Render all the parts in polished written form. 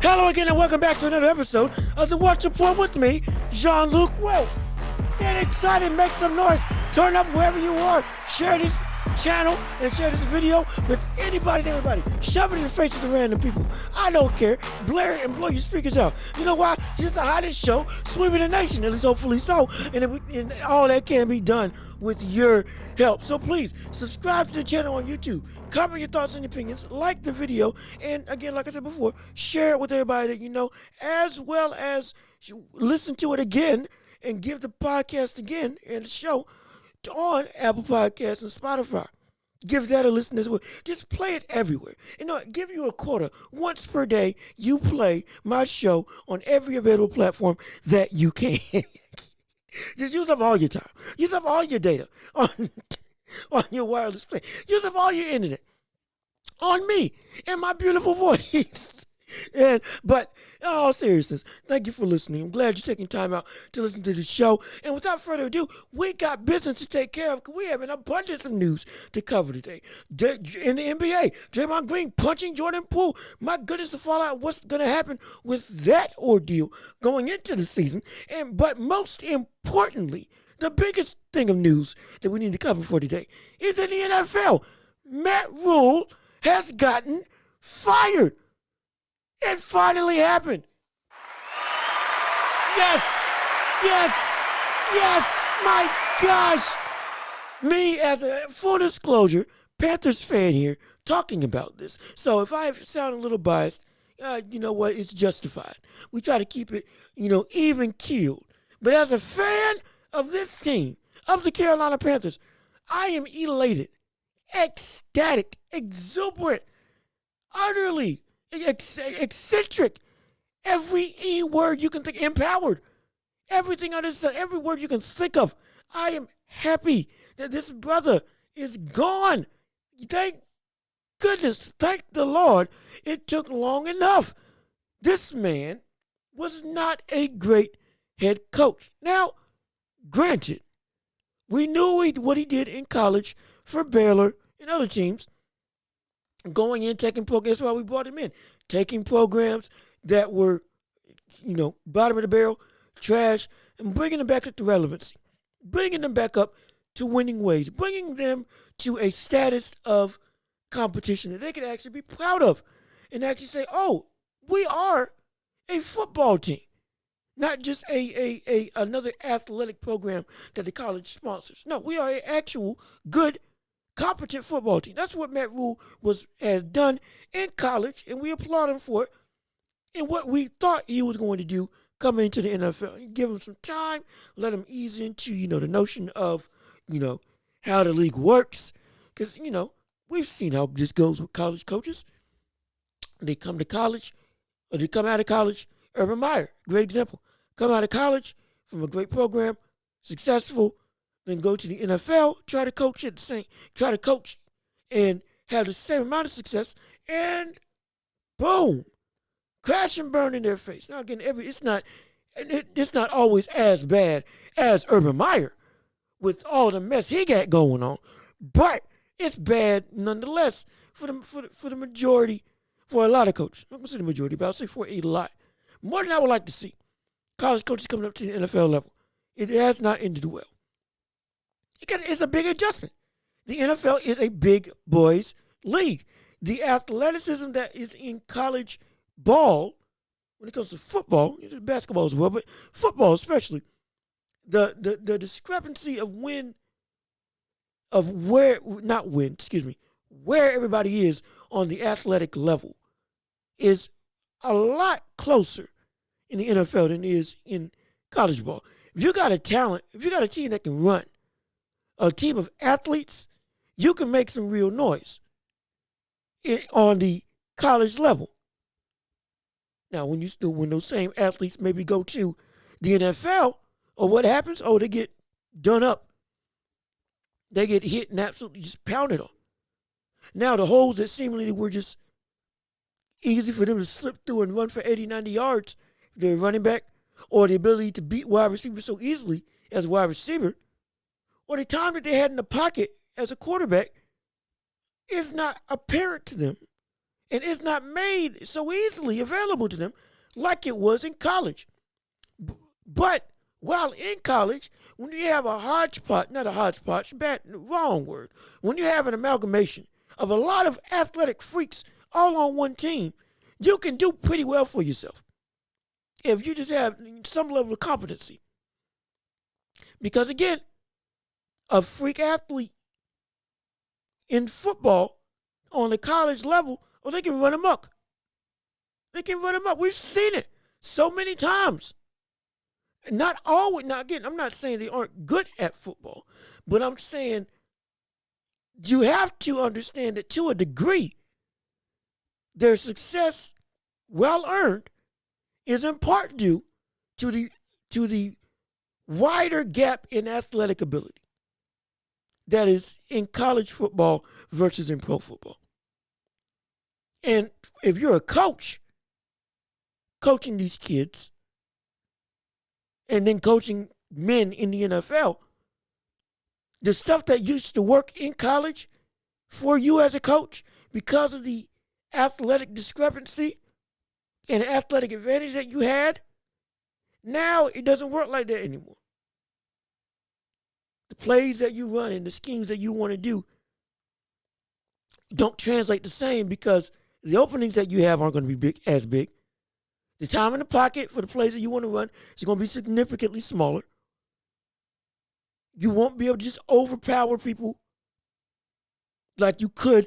Hello again and welcome back to another episode of the Watch Report with me, Jean-Luc Welch. Get excited, make some noise, turn up wherever you are, share this channel and share this video with anybody and everybody. Shove it in the faces of random people. I don't care. Blare it and blow your speakers out. You know why? Just the hottest show sweeping the nation, at least hopefully so. And all that can be done with your help. So please subscribe to the channel on YouTube. Comment your thoughts and opinions. Like the video. And again, like I said before, share it with everybody that you know, as well as listen to it again and give the podcast again and the show on Apple Podcasts and Spotify. Give that a listen as well. Just play it everywhere. You know, give you a quota. Once per day, you play my show on every available platform that you can. Just use up all your time. Use up all your data on your wireless plan. Use up all your internet on me and my beautiful voice. But in all seriousness, thank you for listening. I'm glad you're taking time out to listen to the show. And without further ado, we got business to take care of because we have an abundance of news to cover today. In the NBA, Draymond Green punching Jordan Poole. My goodness, the fallout, what's going to happen with that ordeal going into the season. But most importantly, the biggest thing of news that we need to cover for today is in the NFL. Matt Rhule has gotten fired. It finally happened. Yes, my gosh. Me, as a full disclosure, Panthers fan here, talking about this. So if I sound a little biased, you know what, it's justified. We try to keep it, even keeled. But as a fan of this team, of the Carolina Panthers, I am elated, ecstatic, exuberant, utterly eccentric, every E word you can think, empowered, everything under the sun, every word you can think of. I am happy that this brother is gone. Thank goodness, thank the Lord, it took long enough. This man was not a great head coach. Now, granted, we knew what he did in college for Baylor and other teams. Going in, taking programs, that's why we brought him in. Taking programs that were, bottom of the barrel, trash, and bringing them back up to relevancy. Bringing them back up to winning ways. Bringing them to a status of competition that they could actually be proud of. And actually say, oh, we are a football team. Not just another athletic program that the college sponsors. No, we are an actual good competent football team. That's what Matt Rhule has done in college, and we applaud him for it. And what we thought he was going to do coming into the NFL, give him some time, let him ease into the notion of how the league works, because we've seen how this goes with college coaches. They come to college, or they come out of college. Urban Meyer, great example, come out of college from a great program, successful. Then go to the NFL, try to coach and have the same amount of success, and boom, crash and burn in their face. Now again, it's not always as bad as Urban Meyer with all the mess he got going on, but it's bad nonetheless for the majority, for a lot of coaches. I'm gonna say the majority, but I'll say for a lot, more than I would like to see. College coaches coming up to the NFL level, it has not ended well. It's a big adjustment. The NFL is a big boys league. The athleticism that is in college ball, when it comes to football, basketball as well, but football especially, the discrepancy of where everybody is on the athletic level is a lot closer in the NFL than it is in college ball. If you got a talent, if you got a team that can run, a team of athletes, you can make some real noise on the college level. Now, when those same athletes maybe go to the NFL, or what happens? Oh, they get done up. They get hit and absolutely just pounded on. Now, the holes that seemingly were just easy for them to slip through and run for 80, 90 yards, their running back, or the ability to beat wide receivers so easily as a wide receiver, or the time that they had in the pocket as a quarterback is not apparent to them And it's not made so easily available to them like it was in college. But while in college, when you have a hodgepodge, not a hodgepodge, wrong word, when you have an amalgamation of a lot of athletic freaks all on one team, you can do pretty well for yourself if you just have some level of competency. Because again, a freak athlete in football on the college level, oh, they can run amok. They can run amok. We've seen it so many times. Not always. Now, again, I'm not saying they aren't good at football, but I'm saying you have to understand that to a degree, their success, well earned, is in part due to the wider gap in athletic ability that is in college football versus in pro football. And if you're a coach coaching these kids and then coaching men in the NFL, the stuff that used to work in college for you as a coach because of the athletic discrepancy and athletic advantage that you had, now it doesn't work like that anymore. The plays that you run and the schemes that you want to do don't translate the same because the openings that you have aren't going to be as big. The time in the pocket for the plays that you want to run is going to be significantly smaller. You won't be able to just overpower people like you could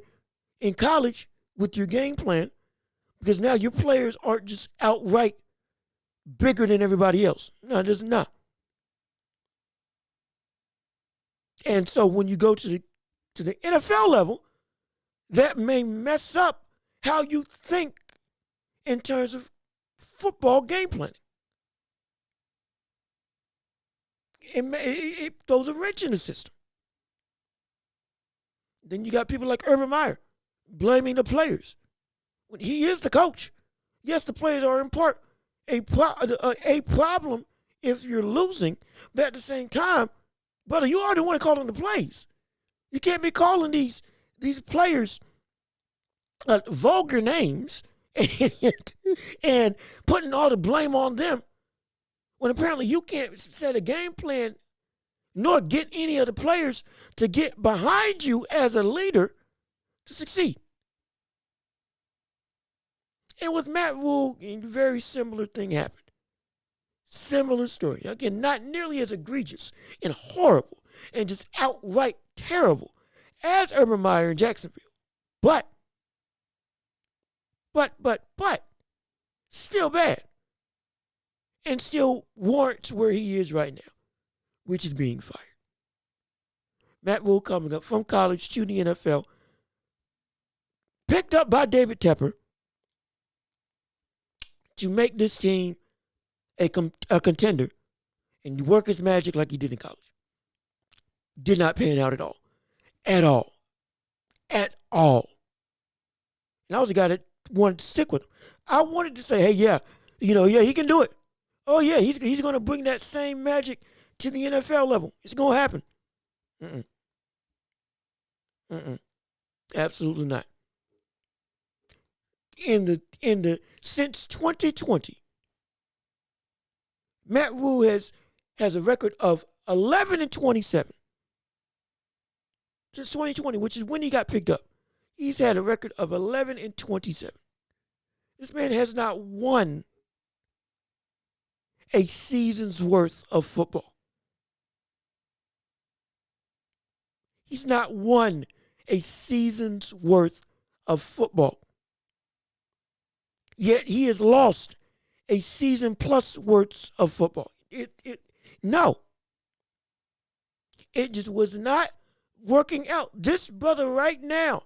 in college with your game plan because now your players aren't just outright bigger than everybody else. No, it does not. And so when you go to the NFL level, that may mess up how you think in terms of football game planning. It throws a wrench in the system. Then you got people like Urban Meyer blaming the players. When he is the coach. Yes, the players are in part a problem if you're losing, but at the same time, brother, you are the one calling the plays. You can't be calling these players vulgar names and putting all the blame on them when apparently you can't set a game plan nor get any of the players to get behind you as a leader to succeed. And with Matt Rhule, a very similar thing happened. Similar story. Again, not nearly as egregious and horrible and just outright terrible as Urban Meyer in Jacksonville. But, still bad. And still warrants where he is right now, which is being fired. Matt Rhule coming up from college to the NFL, picked up by David Tepper to make this team a contender and work his magic like he did in college. Did not pan out at all. At all. At all. And I was the guy that wanted to stick with him. I wanted to say, hey, yeah, he can do it. Oh, yeah, he's going to bring that same magic to the NFL level. It's going to happen. Absolutely not. Since 2020, Matt Rhule has a record of 11-27. Since 2020, which is when he got picked up, he's had a record of 11-27. This man has not won a season's worth of football. He's not won a season's worth of football. Yet he has lost a season plus worth of football. No. It just was not working out. This brother right now,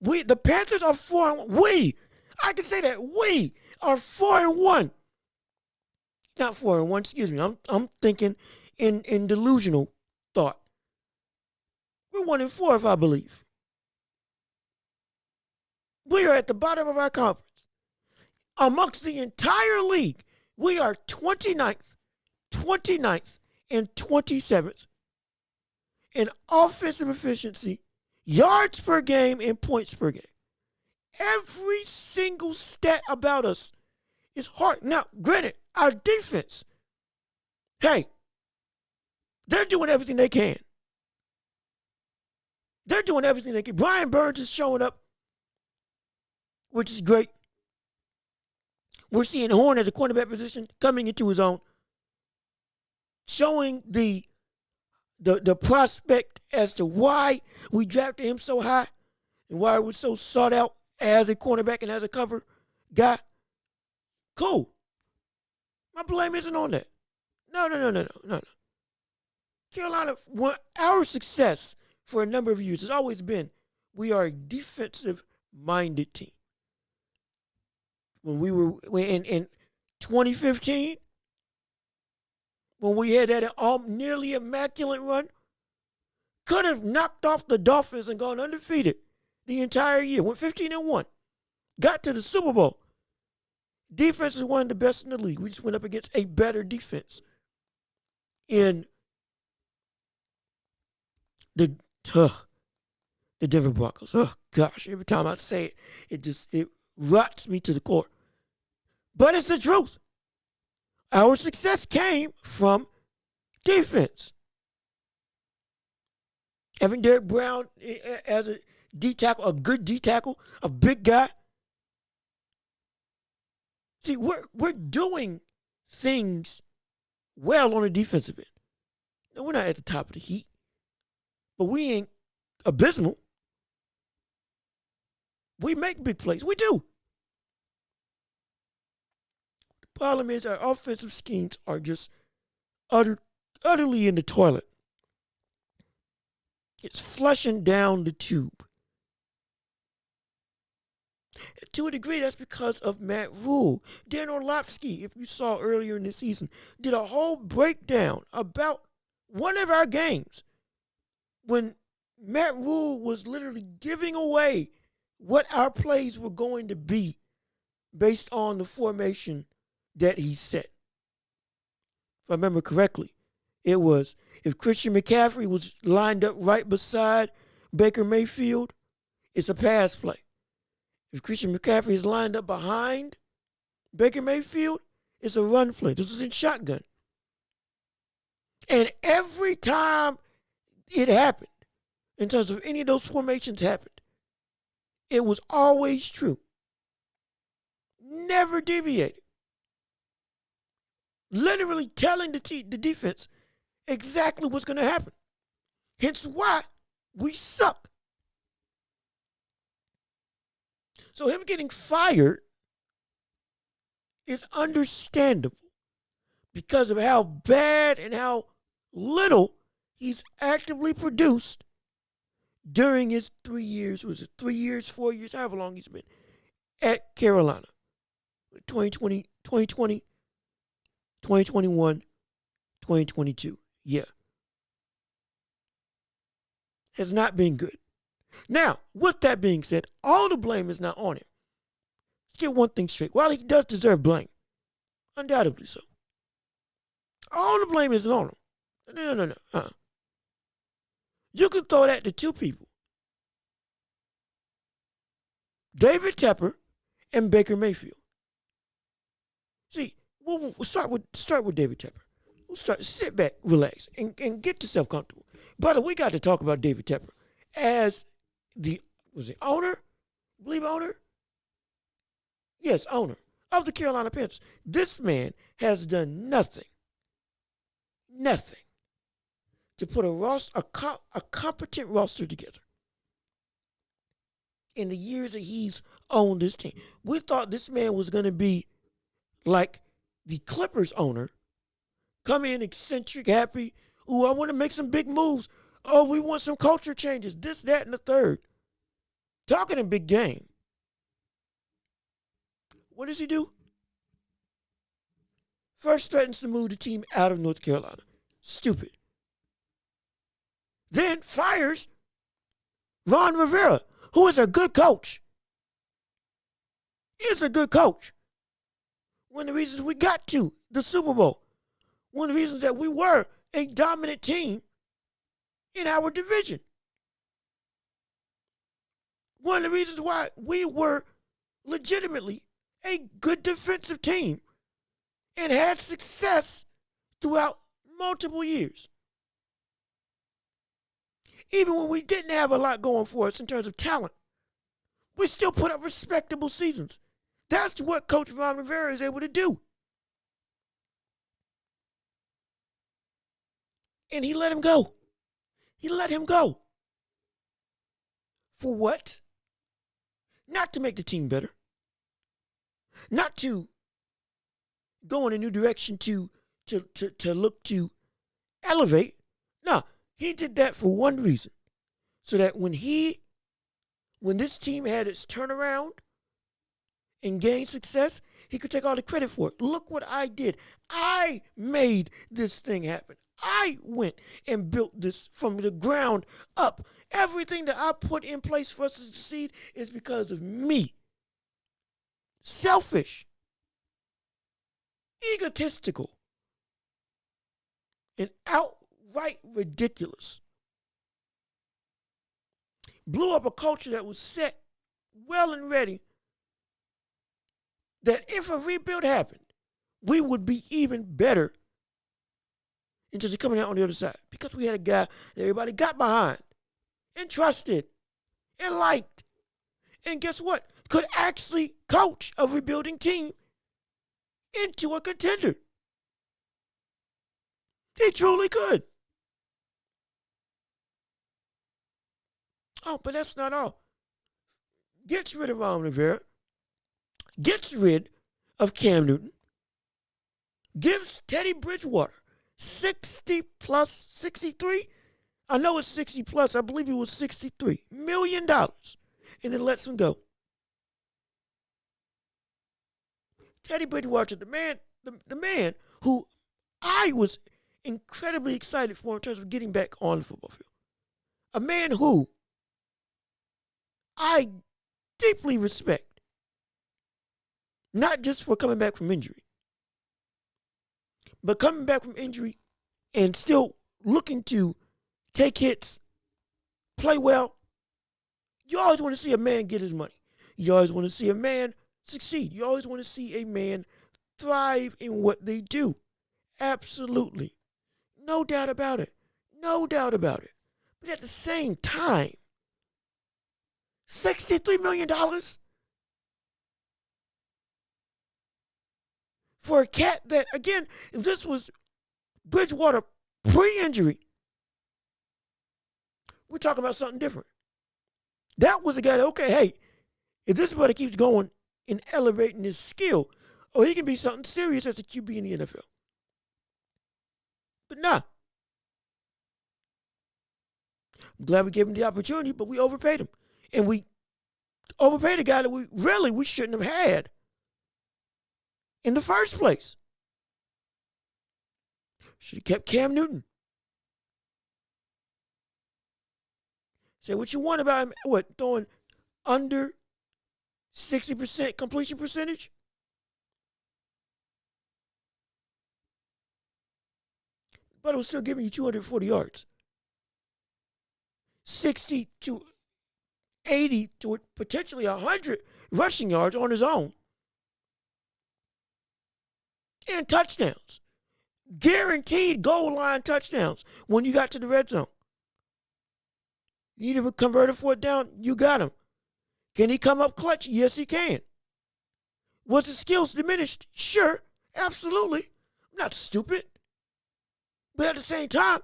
the Panthers are 4-1. I can say that we are 4-1. Not 4-1, excuse me. I'm thinking in delusional thought. We're 1-4 if I believe. We are at the bottom of our conference. Amongst the entire league, we are 29th, and 27th in offensive efficiency, yards per game, and points per game. Every single stat about us is hard. Now, granted, our defense, hey, they're doing everything they can. They're doing everything they can. Brian Burns is showing up, which is great. We're seeing Horn at the cornerback position coming into his own, showing the prospect as to why we drafted him so high and why he was so sought out as a cornerback and as a cover guy. Cool. My blame isn't on that. No. Carolina, our success for a number of years has always been we are a defensive-minded team. When we were in 2015, when we had that nearly immaculate run, could have knocked off the Dolphins and gone undefeated the entire year. Went 15-1. Got to the Super Bowl. Defense is one of the best in the league. We just went up against a better defense in the Denver Broncos. Oh, gosh. Every time I say it, it rots me to the core. But it's the truth. Our success came from defense. Having Derek Brown as a D tackle, a good D tackle, a big guy. See, we're doing things well on the defensive end. No, we're not at the top of the heap, but we ain't abysmal. We make big plays. We do. The problem is our offensive schemes are just utterly in the toilet. It's flushing down the tube. And to a degree, that's because of Matt Rhule. Dan Orlovsky, if you saw earlier in the season, did a whole breakdown about one of our games when Matt Rhule was literally giving away what our plays were going to be based on the formation that he set. If I remember correctly, it was if Christian McCaffrey was lined up right beside Baker Mayfield, it's a pass play. If Christian McCaffrey is lined up behind Baker Mayfield, it's a run play. This was in shotgun. And every time it happened, in terms of any of those formations happened, it was always true. Never deviated. Literally telling the defense exactly what's going to happen. Hence why we suck. So him getting fired is understandable because of how bad and how little he's actively produced during his 3 years, was it 3 years, 4 years, however long he's been at Carolina. 2020, 2021, 2022. Yeah. Has not been good. Now, with that being said, all the blame is not on him. Let's get one thing straight. While he does deserve blame, undoubtedly so, all the blame isn't on him. No. You can throw that to two people. David Tepper and Baker Mayfield. See, we'll start with David Tepper. Sit back, relax, and get yourself comfortable. Brother, we got to talk about David Tepper as owner? I believe owner? Yes, owner of the Carolina Panthers. This man has done nothing to put a competent roster together in the years that he's owned this team. We thought this man was going to be like the Clippers owner. Come in, eccentric, happy. Ooh, I want to make some big moves. Oh, we want some culture changes. This, that, and the third. Talking a big game. What does he do? First threatens to move the team out of North Carolina. Stupid. Then fires Ron Rivera, who is a good coach. He's a good coach. One of the reasons we got to the Super Bowl. One of the reasons that we were a dominant team in our division. One of the reasons why we were legitimately a good defensive team and had success throughout multiple years. Even when we didn't have a lot going for us in terms of talent, we still put up respectable seasons. That's what Coach Ron Rivera is able to do. And he let him go. He let him go. For what? Not to make the team better. Not to go in a new direction to look to elevate. No, he did that for one reason. So that when this team had its turnaround and gained success, he could take all the credit for it. Look what I did. I made this thing happen. I went and built this from the ground up. Everything that I put in place for us to succeed is because of me. Selfish, egotistical, and outright ridiculous. Blew up a culture that was set well and ready that if a rebuild happened, we would be even better in terms of coming out on the other side, because we had a guy that everybody got behind and trusted and liked. And guess what? Could actually coach a rebuilding team into a contender. He truly could. Oh, but that's not all. Gets rid of Ron Rivera. Gets rid of Cam Newton. Gives Teddy Bridgewater 60 plus 63. I know it's 60 plus. I believe it was $63 million. And then lets him go. Teddy Bridgewater, the man who I was incredibly excited for in terms of getting back on the football field. A man who I deeply respect. Not just for coming back from injury, but coming back from injury and still looking to take hits, play well. You always want to see a man get his money. You always want to see a man succeed. You always want to see a man thrive in what they do. Absolutely. No doubt about it. No doubt about it. But at the same time, $63 million for a cat that, again, if this was Bridgewater pre-injury, we're talking about something different. That was a guy that, okay, hey, if this brother keeps going and elevating his skill, oh, he can be something serious as a QB in the NFL. But nah. I'm glad we gave him the opportunity, but we overpaid him. And we overpaid a guy that we shouldn't have had in the first place. Should have kept Cam Newton. Say what you want about him, throwing under 60% completion percentage? But it was still giving you 240 yards. 60 to 80 to potentially 100 rushing yards on his own. And touchdowns. Guaranteed goal line touchdowns when you got to the red zone. You need to convert a fourth down, you got him. Can he come up clutch? Yes, he can. Was his skills diminished? Sure, absolutely. I'm not stupid. But at the same time,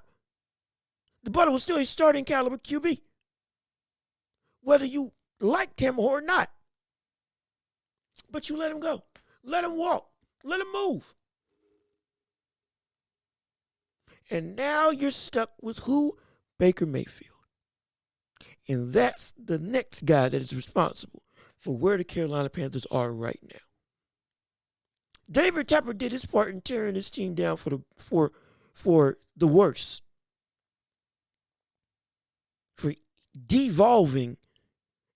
the brother was still a starting caliber QB. Whether you liked him or not. But you let him go. Let him walk. Let him move. And now you're stuck with who? Baker Mayfield. And that's the next guy that is responsible for where the Carolina Panthers are right now. David Tepper did his part in tearing his team down for the worse. For devolving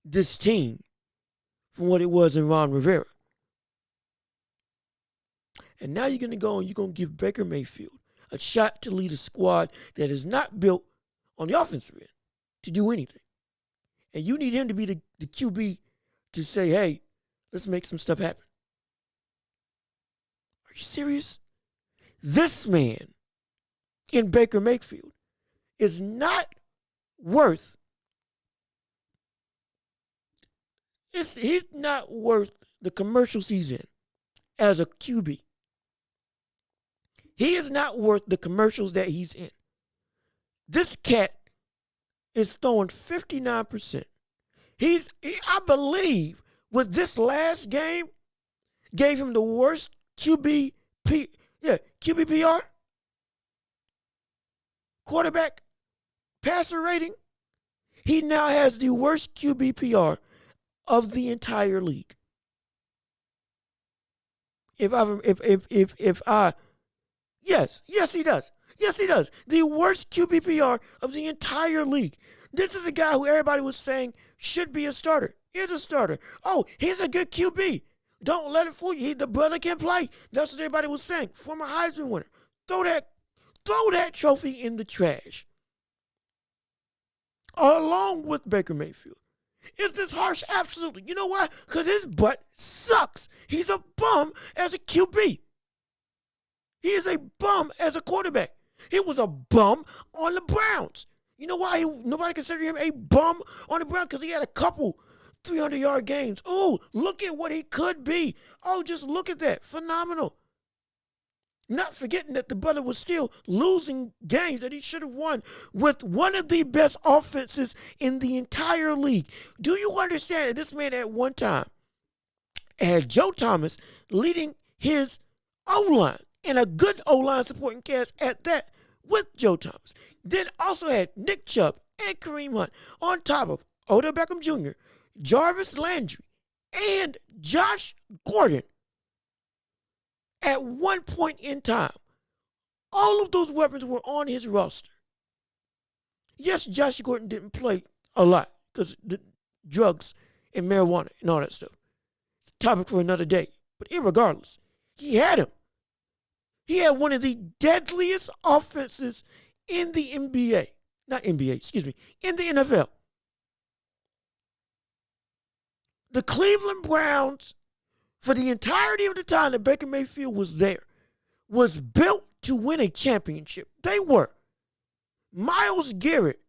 this team from what it was in Ron Rivera. And now you're going to go and you're going to give Baker Mayfield a shot to lead a squad that is not built on the offensive end to do anything. And you need him to be the QB to say, hey, let's make some stuff happen. Are you serious? This man in Baker Mayfield is not worth, he's not worth the commercials he's in as a QB. He is not worth the commercials that he's in. This cat is throwing 59%. I believe, with this last game, gave him the worst QBPR, quarterback passer rating. He now has the worst QBPR of the entire league. Yes, he does. Yes, he does. The worst QBPR of the entire league. This is the guy who everybody was saying should be a starter. He's a starter. Oh, he's a good QB. Don't let it fool you. The brother can play. That's what everybody was saying. Former Heisman winner. Throw that trophy in the trash. Along with Baker Mayfield. Is this harsh? Absolutely. You know why? Because his butt sucks. He's a bum as a QB. He is a bum as a quarterback. He was a bum on the Browns. You know why nobody considered him a bum on the Browns? Because he had a couple 300-yard games. Oh, look at what he could be. Oh, just look at that. Phenomenal. Not forgetting that the brother was still losing games that he should have won with one of the best offenses in the entire league. Do you understand that this man at one time had Joe Thomas leading his O-line, and a good O-line supporting cast at that with Joe Thomas? Then also had Nick Chubb and Kareem Hunt on top of Odell Beckham Jr., Jarvis Landry, and Josh Gordon. At one point in time, all of those weapons were on his roster. Yes, Josh Gordon didn't play a lot because the drugs and marijuana and all that stuff. It's a topic for another day. But irregardless, he had him. He had one of the deadliest offenses in the NBA. Not NBA, excuse me, in the NFL. The Cleveland Browns, for the entirety of the time that Baker Mayfield was there, was built to win a championship. They were. Myles Garrett,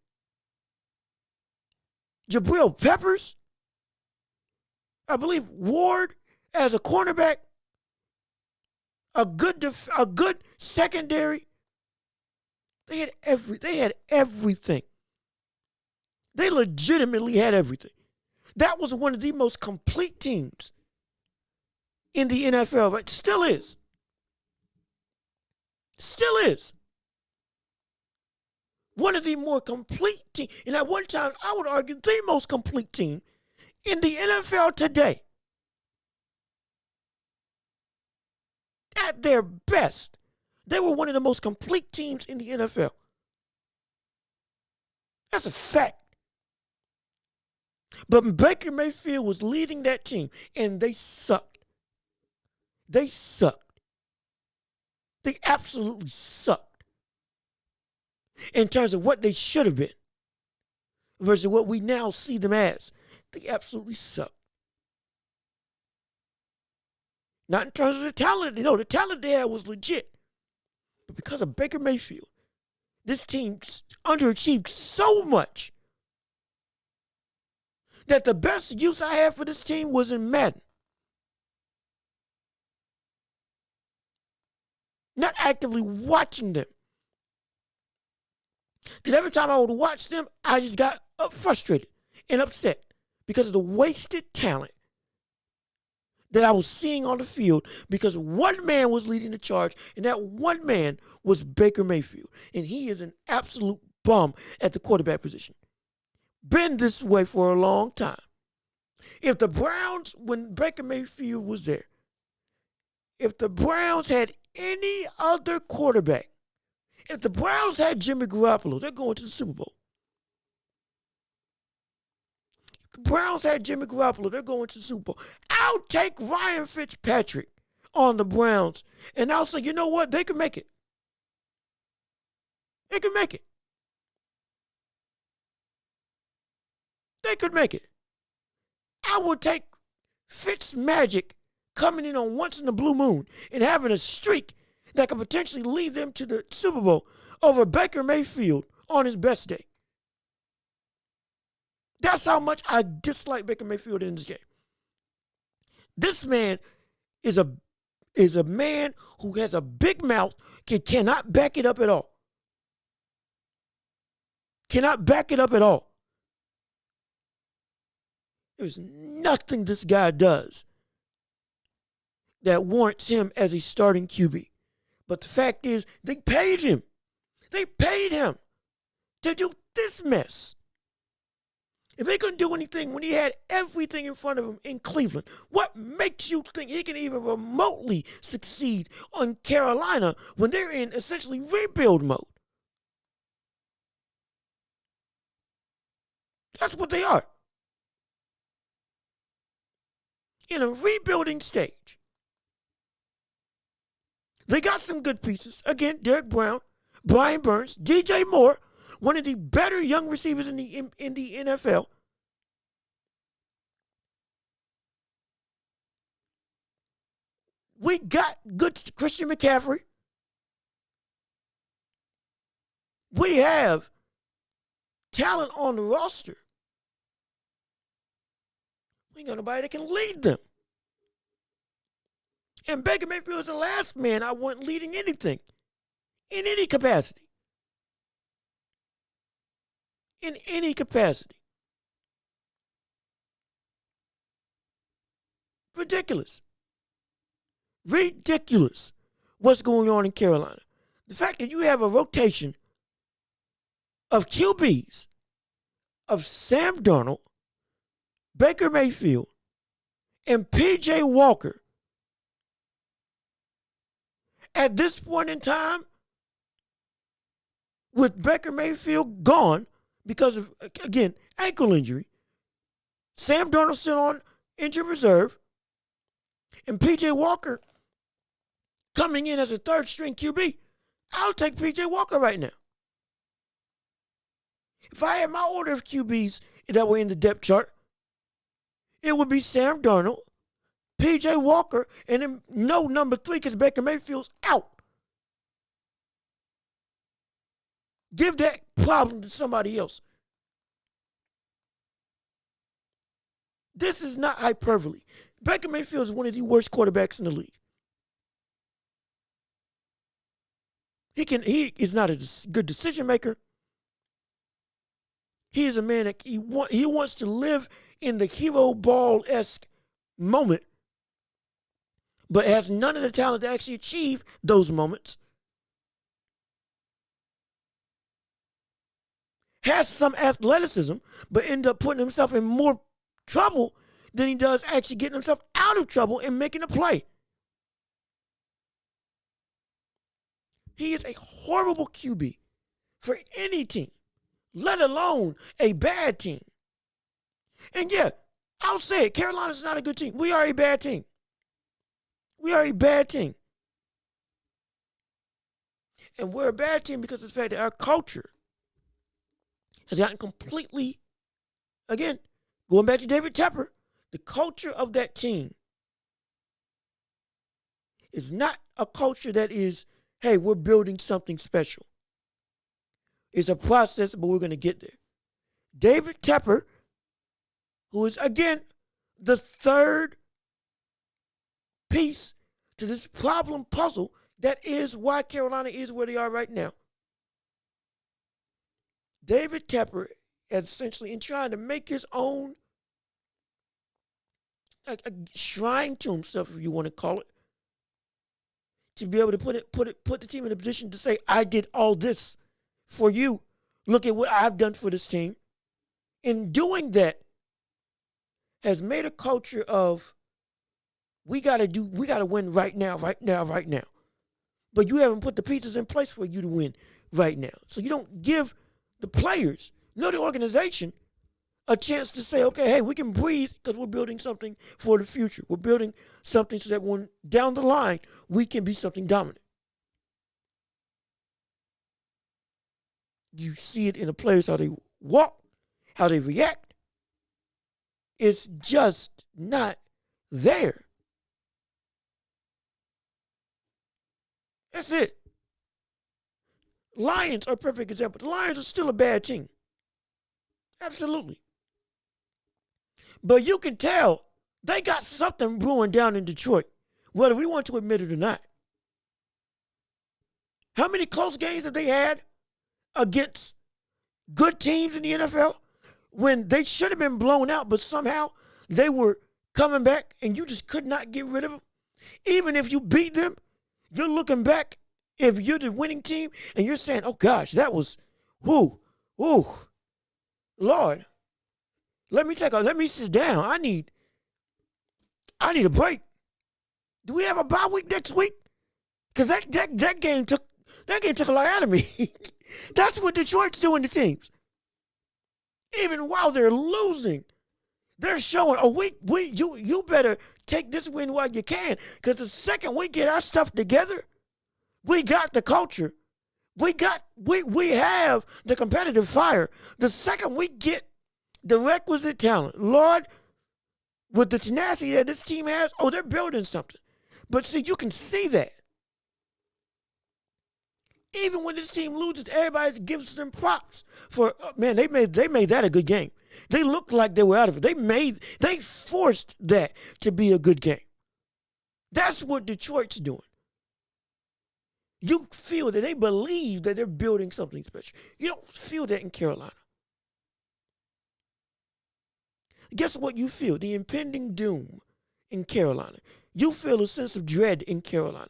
Jabril Peppers, I believe Ward as a cornerback, a good secondary. They had everything. They legitimately had everything. That was one of the most complete teams in the NFL, but still is. Still is. One of the more complete teams, and at one time, I would argue the most complete team in the NFL today. At their best, they were one of the most complete teams in the NFL. That's a fact. But Baker Mayfield was leading that team, and they sucked. They sucked. They absolutely sucked in terms of what they should have been versus what we now see them as. They absolutely suck. Not in terms of the talent. You know, the talent they had was legit. But because of Baker Mayfield, this team underachieved so much that the best use I had for this team was in Madden. Not actively watching them. Because every time I would watch them, I just got frustrated and upset because of the wasted talent that I was seeing on the field, because one man was leading the charge, and that one man was Baker Mayfield. And he is an absolute bum at the quarterback position. Been this way for a long time. If the Browns, when Baker Mayfield was there, if the Browns had any other quarterback, if the Browns had Jimmy Garoppolo, they're going to the Super Bowl. If the Browns had Jimmy Garoppolo, they're going to the Super Bowl. I'll take Ryan Fitzpatrick on the Browns, and I'll say, you know what? They can make it. They can make it. They they could make it. I would take Fitz Magic coming in on once in a blue moon and having a streak that could potentially lead them to the Super Bowl over Baker Mayfield on his best day. That's how much I dislike Baker Mayfield in this game. This man is a man who has a big mouth, cannot back it up at all. Cannot back it up at all. There's nothing this guy does that warrants him as a starting QB. But the fact is, they paid him. They paid him to do this mess. If they couldn't do anything when he had everything in front of him in Cleveland, what makes you think he can even remotely succeed on Carolina when they're in essentially rebuild mode? That's what they are. In a rebuilding stage. They got some good pieces. Again, Derek Brown, Brian Burns, DJ Moore, one of the better young receivers in the NFL. We got good Christian McCaffrey. We have talent on the roster. We ain't got nobody that can lead them. And Baker Mayfield is the last man I want leading anything in any capacity. In any capacity. Ridiculous. Ridiculous what's going on in Carolina. The fact that you have a rotation of QBs, of Sam Darnold, Baker Mayfield, and P.J. Walker. At this point in time, with Baker Mayfield gone because of, again, ankle injury, Sam Darnold still on injured reserve, and P.J. Walker coming in as a third-string QB, I'll take P.J. Walker right now. If I had my order of QBs that were in the depth chart, it would be Sam Darnold, P.J. Walker, and then no number 3 because Baker Mayfield's out. Give that problem to somebody else. This is not hyperbole. Baker Mayfield is one of the worst quarterbacks in the league. He is not a good decision maker. He is a man that he wants to live in the hero ball-esque moment, but has none of the talent to actually achieve those moments. Has some athleticism, but end up putting himself in more trouble than he does actually getting himself out of trouble and making a play. He is a horrible QB for any team, let alone a bad team. And yeah, I'll say it, Carolina's not a good team. We are a bad team. We are a bad team. And we're a bad team because of the fact that our culture has gotten completely, again, going back to David Tepper, the culture of that team is not a culture that is, hey, we're building something special. It's a process, but we're going to get there. David Tepper, who is, again, the third piece to this problem puzzle that is why Carolina is where they are right now. David Tepper, essentially, in trying to make his own a shrine to himself, if you want to call it, to be able to put the team in a position to say, I did all this for you. Look at what I've done for this team. In doing that, has made a culture of we gotta win right now. But you haven't put the pieces in place for you to win right now. So you don't give the players, nor the organization, a chance to say, okay, hey, we can breathe because we're building something for the future. We're building something so that when down the line, we can be something dominant. You see it in the players, how they walk, how they react, is just not there. That's it. Lions are a perfect example. The Lions are still a bad team. Absolutely. But you can tell they got something brewing down in Detroit, whether we want to admit it or not. How many close games have they had against good teams in the NFL when they should have been blown out, but somehow they were coming back and you just could not get rid of them? Even if you beat them, you're looking back, if you're the winning team, and you're saying, oh gosh, that was, whoo, Lord, let me sit down. I need a break. Do we have a bye week next week? Because that game took a lot out of me. That's what Detroit's doing to teams. Even while they're losing, they're showing, you better take this win while you can. Because the second we get our stuff together, we got the culture. We have the competitive fire. The second we get the requisite talent, Lord, with the tenacity that this team has, they're building something. But see, you can see that. Even when this team loses, everybody gives them props for, man, they made that a good game. They looked like they were out of it. They forced that to be a good game. That's what Detroit's doing. You feel that they believe that they're building something special. You don't feel that in Carolina. Guess what you feel? The impending doom in Carolina. You feel a sense of dread in Carolina.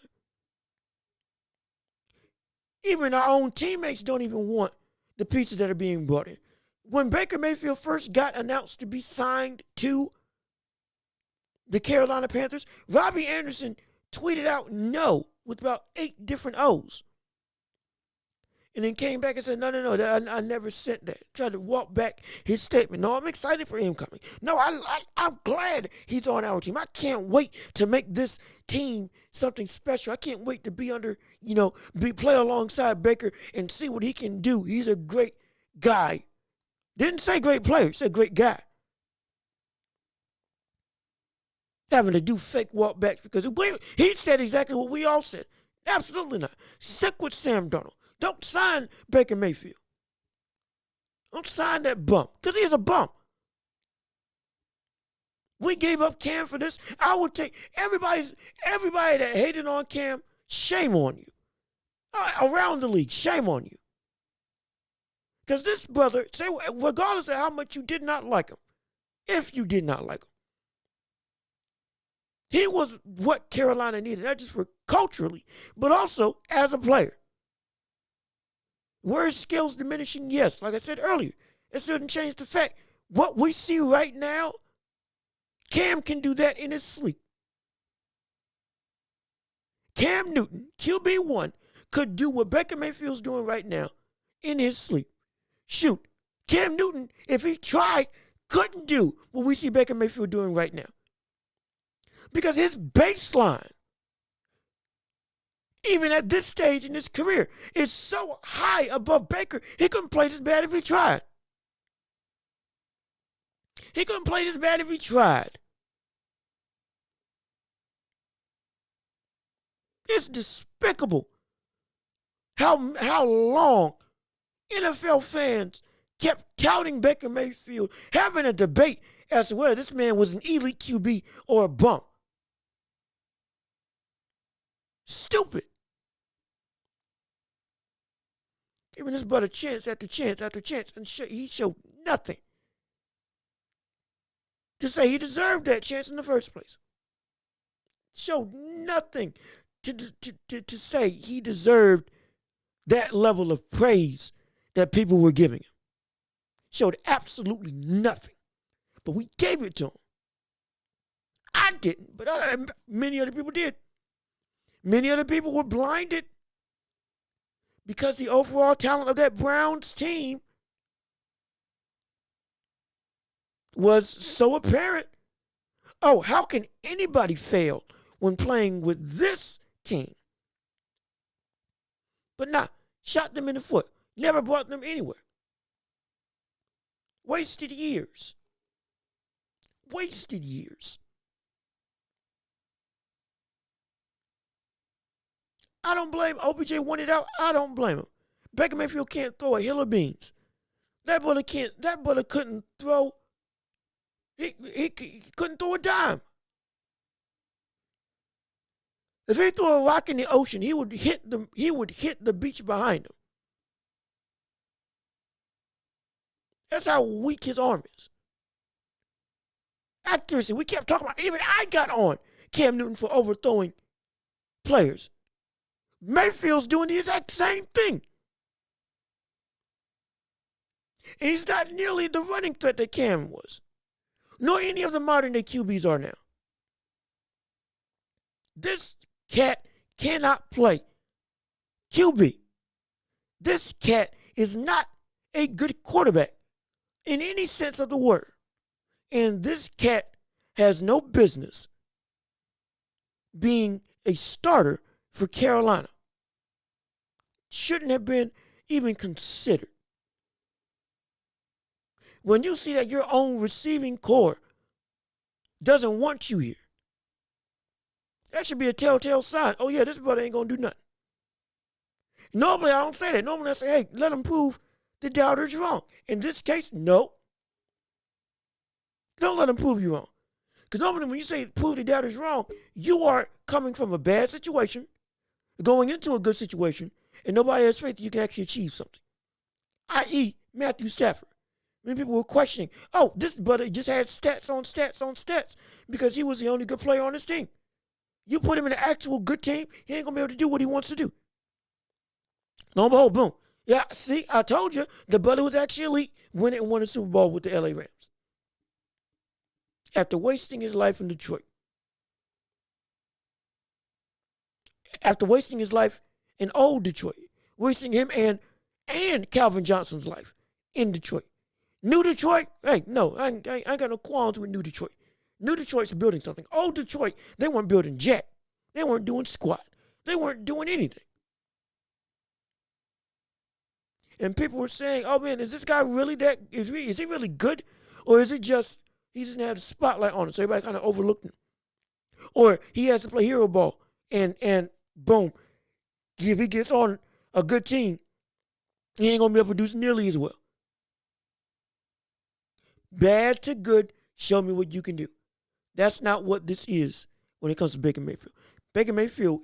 Even our own teammates don't even want the pieces that are being brought in. When Baker Mayfield first got announced to be signed to the Carolina Panthers, Robbie Anderson tweeted out no with about 8 different O's. And then came back and said, no, I never sent that. Tried to walk back his statement. No, I'm excited for him coming. No, I'm glad he's on our team. I can't wait to make this team something special. I can't wait to be under, play alongside Baker and see what he can do. He's a great guy. Didn't say great player, said great guy. Having to do fake walkbacks because he said exactly what we all said. Absolutely not. Stick with Sam Darnold. Don't sign Baker Mayfield. Don't sign that bump because he is a bump. We gave up Cam for this. I would take everybody that hated on Cam, shame on you. Around the league, shame on you. Because this brother, regardless of how much you did not like him, if you did not like him, he was what Carolina needed, not just for culturally, but also as a player. Were his skills diminishing? Yes. Like I said earlier, it shouldn't change the fact. What we see right now, Cam can do that in his sleep. Cam Newton, QB1, could do what Baker Mayfield's doing right now in his sleep. Shoot, Cam Newton, if he tried, couldn't do what we see Baker Mayfield doing right now. Because his baseline, even at this stage in his career, is so high above Baker, he couldn't play this bad if he tried. He couldn't play this bad if he tried. It's despicable how long NFL fans kept touting Baker Mayfield, having a debate as to whether this man was an elite QB or a bump. Stupid. Giving this brother chance after chance after chance, and he showed nothing to say he deserved that chance in the first place. Showed nothing to say he deserved that level of praise that people were giving him. Showed absolutely nothing. But we gave it to him. I didn't, but many other people did. Many other people were blinded because the overall talent of that Browns team was so apparent. Oh, how can anybody fail when playing with this team? But nah, shot them in the foot. Never brought them anywhere. Wasted years. wasted years. I don't blame him. OBJ wanted out. I don't blame him. Baker Mayfield can't throw a hill of beans. That brother can't. That brother couldn't throw. He couldn't throw a dime. If he threw a rock in the ocean, he would hit the beach behind him. That's how weak his arm is. Accuracy. We kept talking about. Even I got on Cam Newton for overthrowing players. Mayfield's doing the exact same thing. And he's not nearly the running threat that Cam was, nor any of the modern day QBs are now. This cat cannot play QB. This cat is not a good quarterback in any sense of the word. And this cat has no business being a starter for Carolina. Shouldn't have been even considered. When you see that your own receiving core doesn't want you here, that should be a telltale sign. Oh yeah, this brother ain't gonna do nothing. Normally I don't say that. Normally I say, hey, let him prove the doubters wrong. In this case, no. Don't let him prove you wrong. Because normally when you say prove the doubters wrong, you are coming from a bad situation, going into a good situation, and nobody has faith that you can actually achieve something. I.e., Matthew Stafford. Many people were questioning, oh, this brother just had stats on stats on stats because he was the only good player on his team. You put him in an actual good team, he ain't going to be able to do what he wants to do. Lo and behold, boom. Yeah, see, I told you, the brother was actually elite when it won a Super Bowl with the LA Rams. After wasting his life in Detroit. After wasting his life in old Detroit. Wasting him and Calvin Johnson's life in Detroit. New Detroit, hey, no, I ain't got no qualms with New Detroit. New Detroit's building something. Old Detroit, they weren't building jack. They weren't doing squat. They weren't doing anything. And people were saying, oh man, is this guy really is he really good? Or is it just, he doesn't have the spotlight on him, so everybody kind of overlooked him? Or he has to play hero ball, and boom, if he gets on a good team, he ain't going to be able to produce nearly as well. Bad to good, show me what you can do. That's not what this is when it comes to Baker Mayfield. Baker Mayfield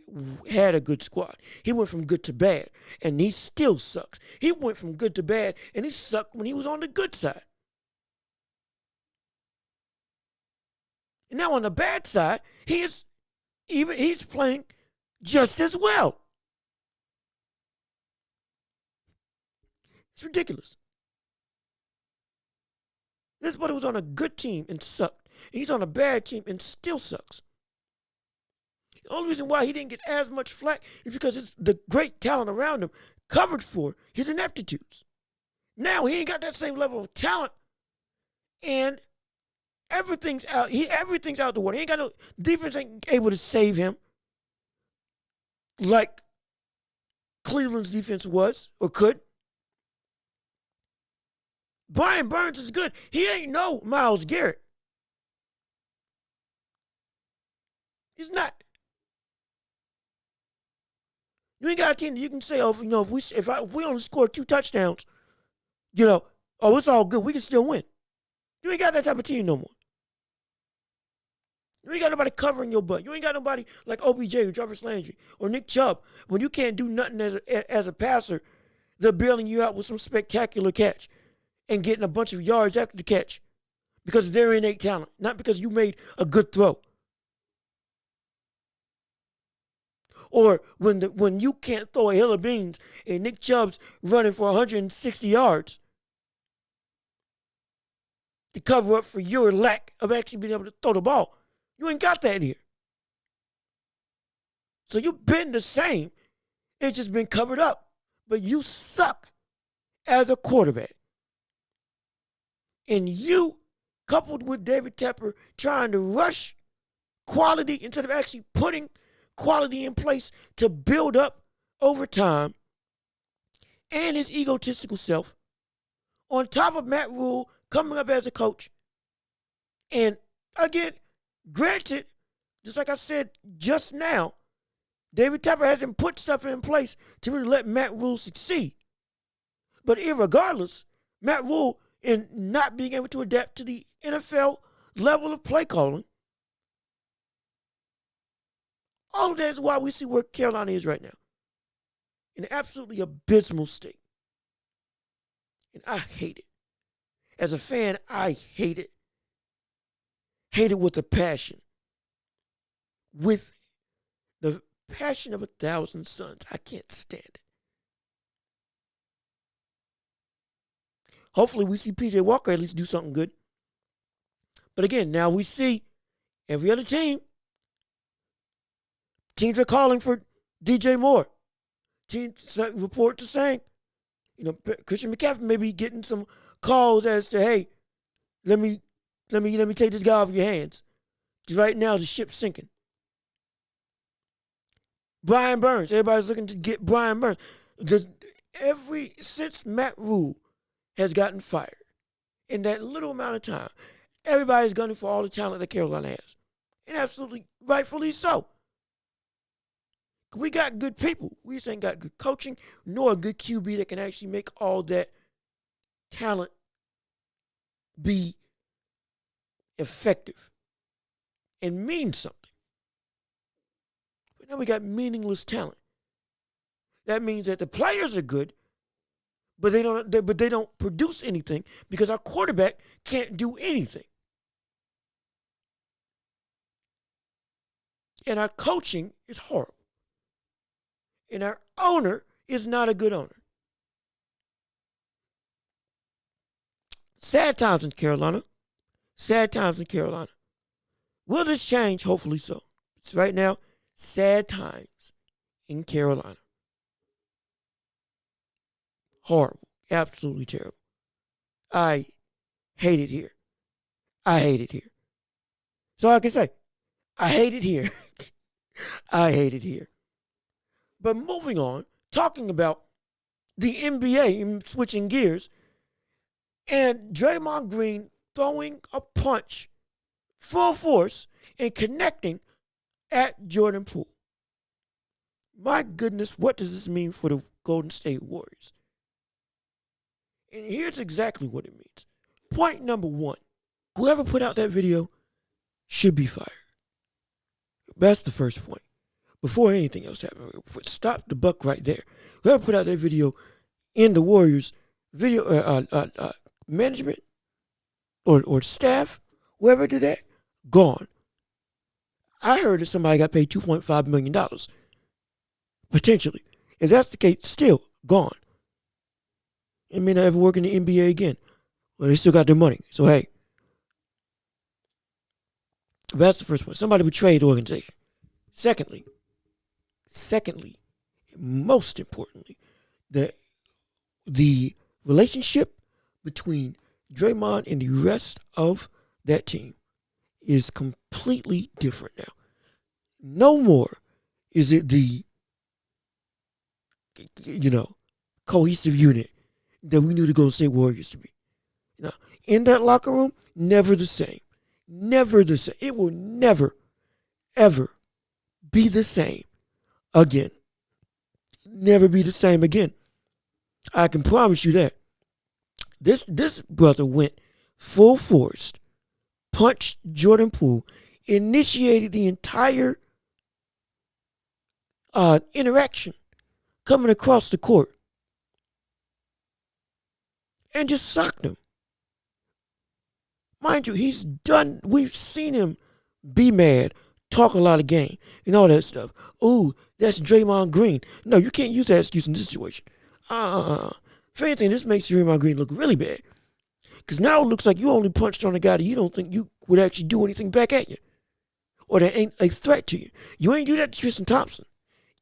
had a good squad. He went from good to bad, and he still sucks. He went from good to bad, and he sucked when he was on the good side. And now on the bad side, he's playing just as well. It's ridiculous. This buddy was on a good team and sucked. He's on a bad team and still sucks. The only reason why he didn't get as much flack is because the great talent around him covered for his ineptitudes. Now he ain't got that same level of talent, and everything's out. Everything's out the water. He ain't got no defense. Ain't able to save him like Cleveland's defense was or could. Brian Burns is good. He ain't no Myles Garrett. He's not. You ain't got a team that you can say, oh, if we only score 2 touchdowns, oh, it's all good. We can still win. You ain't got that type of team no more. You ain't got nobody covering your butt. You ain't got nobody like OBJ or Jarvis Landry or Nick Chubb. When you can't do nothing as a passer, they're bailing you out with some spectacular catch and getting a bunch of yards after the catch because of their innate talent, not because you made a good throw. Or when you can't throw a hill of beans and Nick Chubb's running for 160 yards to cover up for your lack of actually being able to throw the ball. You ain't got that here. So you've been the same. It's just been covered up. But you suck as a quarterback. And you, coupled with David Tepper trying to rush quality instead of actually putting quality in place to build up over time, and his egotistical self, on top of Matt Rhule coming up as a coach and Again, granted, just like I said just now, David Tepper hasn't put stuff in place to really let Matt Rhule succeed. But irregardless, Matt Rhule, in not being able to adapt to the NFL level of play calling, all of that is why we see where Carolina is right now. In an absolutely abysmal state. And I hate it. As a fan, I hate it. Hate it with a passion. With the passion of 1,000 suns. I can't stand it. Hopefully we see PJ Walker at least do something good. But again, now we see every other teams are calling for DJ Moore. Teams reports are saying, Christian McCaffrey may be getting some calls as to, hey, let me take this guy off your hands. Because right now the ship's sinking. Brian Burns, everybody's looking to get Brian Burns. Since Matt Rhule has gotten fired, in that little amount of time, everybody's gunning for all the talent that Carolina has. And absolutely rightfully so. We got good people. We just ain't got good coaching, nor a good QB that can actually make all that talent be effective and mean something. But now we got meaningless talent. That means that the players are good, but they don't produce anything because our quarterback can't do anything. And our coaching is horrible. And our owner is not a good owner. Sad times in Carolina. Sad times in Carolina. Will this change? Hopefully so. It's right now, sad times in Carolina. Horrible. Absolutely terrible. I hate it here. I hate it here. So I can say, I hate it here. I hate it here. But moving on, talking about the NBA, switching gears, and Draymond Green throwing a punch full force and connecting at Jordan Poole. My goodness, what does this mean for the Golden State Warriors? And here's exactly what it means. Point number one, whoever put out that video should be fired. That's the first point. Before anything else happened, stop the buck right there. Whoever put out that video in the Warriors video management or staff, whoever did that, gone. I heard that somebody got paid $2.5 million. Potentially. If that's the case, still gone. It may not ever work in the NBA again. Well, they still got their money. So, hey. That's the first point. Somebody betrayed the organization. Secondly, most importantly, the relationship between Draymond and the rest of that team is completely different now. No more is it the, cohesive unit that we knew the Golden State Warriors to be. Now, in that locker room, never the same. Never the same. It will never, ever be the same again. Never be the same again. I can promise you that. This brother went full force, punched Jordan Poole, initiated the entire interaction coming across the court, and just socked him. Mind you, he's done. We've seen him be mad, talk a lot of game, and all that stuff. Ooh, that's Draymond Green. No, you can't use that excuse in this situation. If anything, this makes Draymond Green look really bad. Because now it looks like you only punched on a guy that you don't think you would actually do anything back at you. Or that ain't a threat to you. You ain't do that to Tristan Thompson.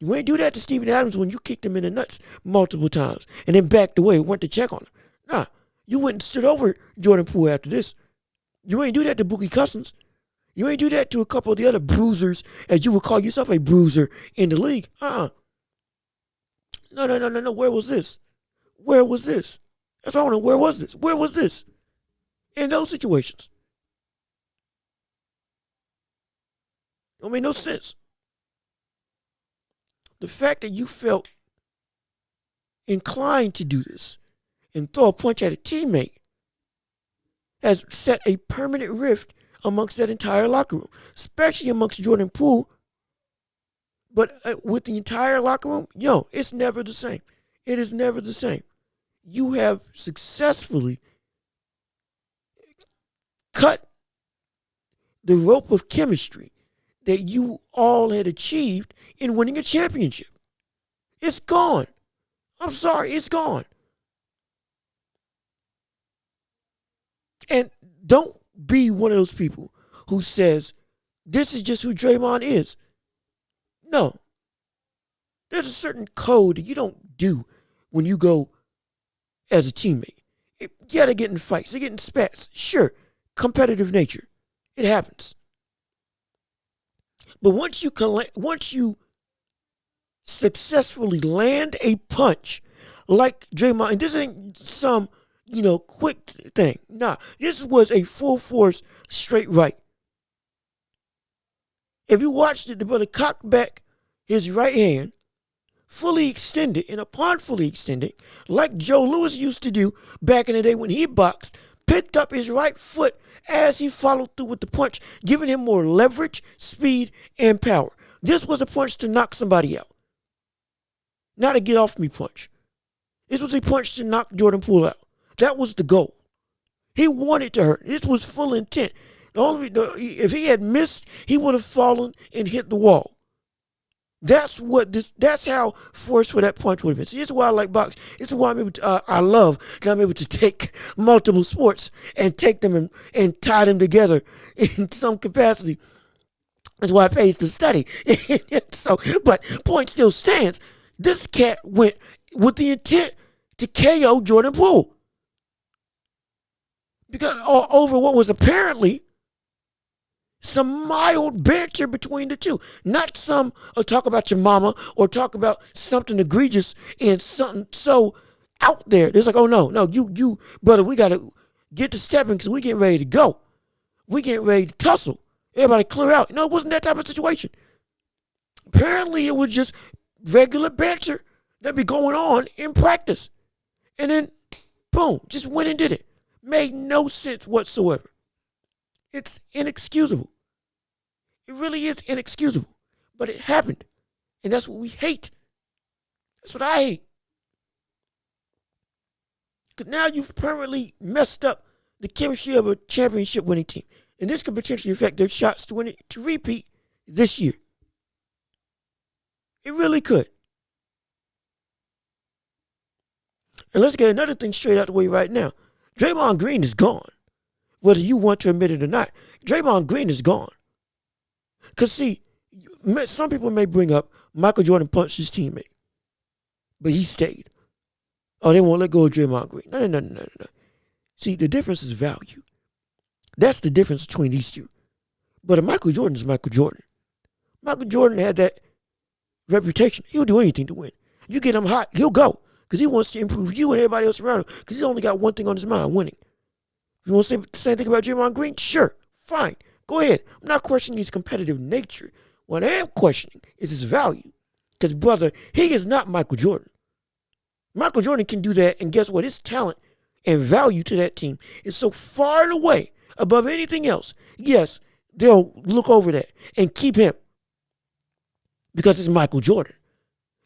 You ain't do that to Steven Adams when you kicked him in the nuts multiple times and then backed away and went to check on him. Nah, you went and stood over Jordan Poole after this. You ain't do that to Boogie Cousins. You ain't do that to a couple of the other bruisers, as you would call yourself a bruiser in the league. No. Where was this? Where was this? That's all I want to know. Where was this? Where was this? In those situations. Don't make no sense. The fact that you felt inclined to do this and throw a punch at a teammate has set a permanent rift amongst that entire locker room, especially amongst Jordan Poole. But with the entire locker room, it's never the same. It is never the same. You have successfully cut the rope of chemistry that you all had achieved in winning a championship. It's gone. I'm sorry, it's gone. And don't be one of those people who says, this is just who Draymond is. No. There's a certain code that you don't do when you go as a teammate. You gotta get in fights, you get in spats. Sure, competitive nature. It happens. But once you successfully land a punch like Draymond, and this ain't some, quick thing. Nah, this was a full force straight right. If you watched it, the brother cocked back his right hand, fully extended, and upon fully extended, like Joe Louis used to do back in the day when he boxed, picked up his right foot as he followed through with the punch, giving him more leverage, speed, and power. This was a punch to knock somebody out. Not a get off me punch. This was a punch to knock Jordan Poole out. That was the goal. He wanted to hurt. This was full intent. If he had missed, he would have fallen and hit the wall. That's how forceful that punch would have been. See, this is why I like boxing. This is why I love that I'm able to take multiple sports and take them and tie them together in some capacity. That's why it pays to study. But point still stands. This cat went with the intent to KO Jordan Poole. Because over what was apparently some mild banter between the two. Not some talk about your mama or talk about something egregious and something so out there. It's like, oh no, you brother, we got to get to stepping because we getting ready to go. We getting ready to tussle. Everybody clear out. No, it wasn't that type of situation. Apparently it was just regular banter that be going on in practice. And then, boom, just went and did it. Made no sense whatsoever. It's inexcusable. It really is inexcusable. But it happened. And that's what we hate. That's what I hate. Because now you've permanently messed up the chemistry of a championship winning team. And this could potentially affect their shots to win it, to repeat this year. It really could. And let's get another thing straight out the way right now. Draymond Green is gone. Whether you want to admit it or not, Draymond Green is gone. Because, see, some people may bring up Michael Jordan punched his teammate, but he stayed. Oh, they won't let go of Draymond Green. No. See, the difference is value. That's the difference between these two. But Michael Jordan is Michael Jordan. Michael Jordan had that reputation. He'll do anything to win. You get him hot, he'll go. Because he wants to improve you and everybody else around him. Because he's only got one thing on his mind, winning. If you want to say the same thing about Draymond Green, sure, fine. Go ahead. I'm not questioning his competitive nature. What I am questioning is his value. Because, brother, he is not Michael Jordan. Michael Jordan can do that, and guess what? His talent and value to that team is so far and away above anything else. Yes, they'll look over that and keep him because it's Michael Jordan.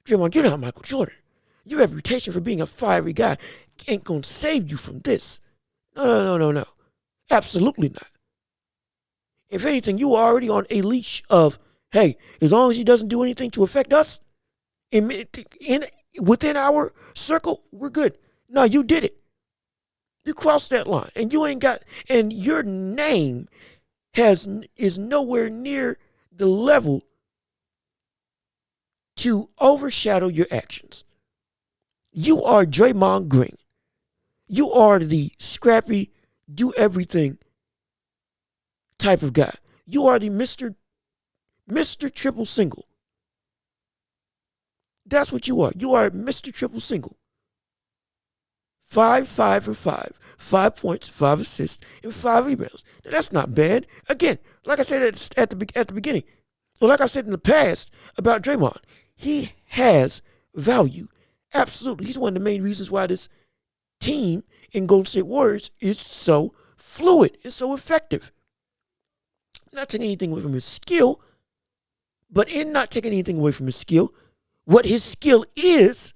Draymond, you're not Michael Jordan. Your reputation for being a fiery guy ain't going to save you from this. No. Absolutely not. If anything, you are already on a leash of, hey, as long as he doesn't do anything to affect us within our circle, we're good. No, you did it. You crossed that line, and and your name is nowhere near the level to overshadow your actions. You are Draymond Green. You are the scrappy, do everything type of guy. You are the Mr. Triple Single. That's what you are. You are Mr. Triple Single. 5 for 5. 5 points, 5 assists, and 5 rebounds. Now, that's not bad. Again, like I said at the beginning, Well, like I said in the past about Draymond, he has value. Absolutely. He's one of the main reasons why this team in Golden State Warriors is so fluid and so effective. Not taking anything away from his skill, but in not taking anything away from his skill, what his skill is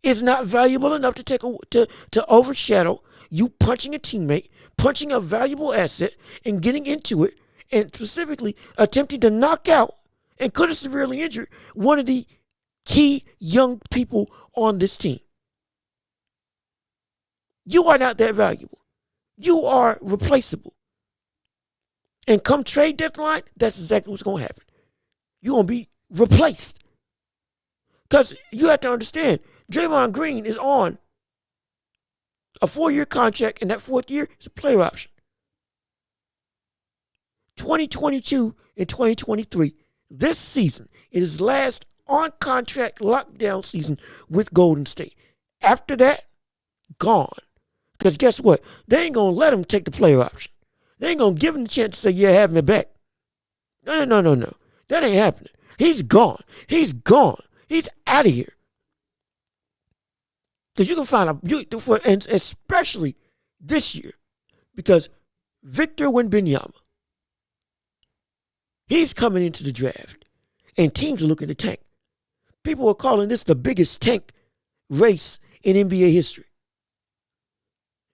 not valuable enough to to overshadow you punching a teammate, punching a valuable asset, and getting into it, and specifically attempting to knock out and could have severely injured one of the key young people on this team. You are not that valuable. You are replaceable. And come trade deadline, that's exactly what's going to happen. You're going to be replaced. Because you have to understand, Draymond Green is on a 4-year contract, and that 4th year is a player option. 2022 and 2023, this season is his last on-contract lockdown season with Golden State. After that, gone. Because guess what? They ain't going to let him take the player option. They ain't going to give him the chance to say, yeah, have me back. No. That ain't happening. He's gone. He's gone. He's out of here. Because you can find and especially this year, because Victor Wembanyama, he's coming into the draft, and teams are looking to tank. People are calling this the biggest tank race in NBA history.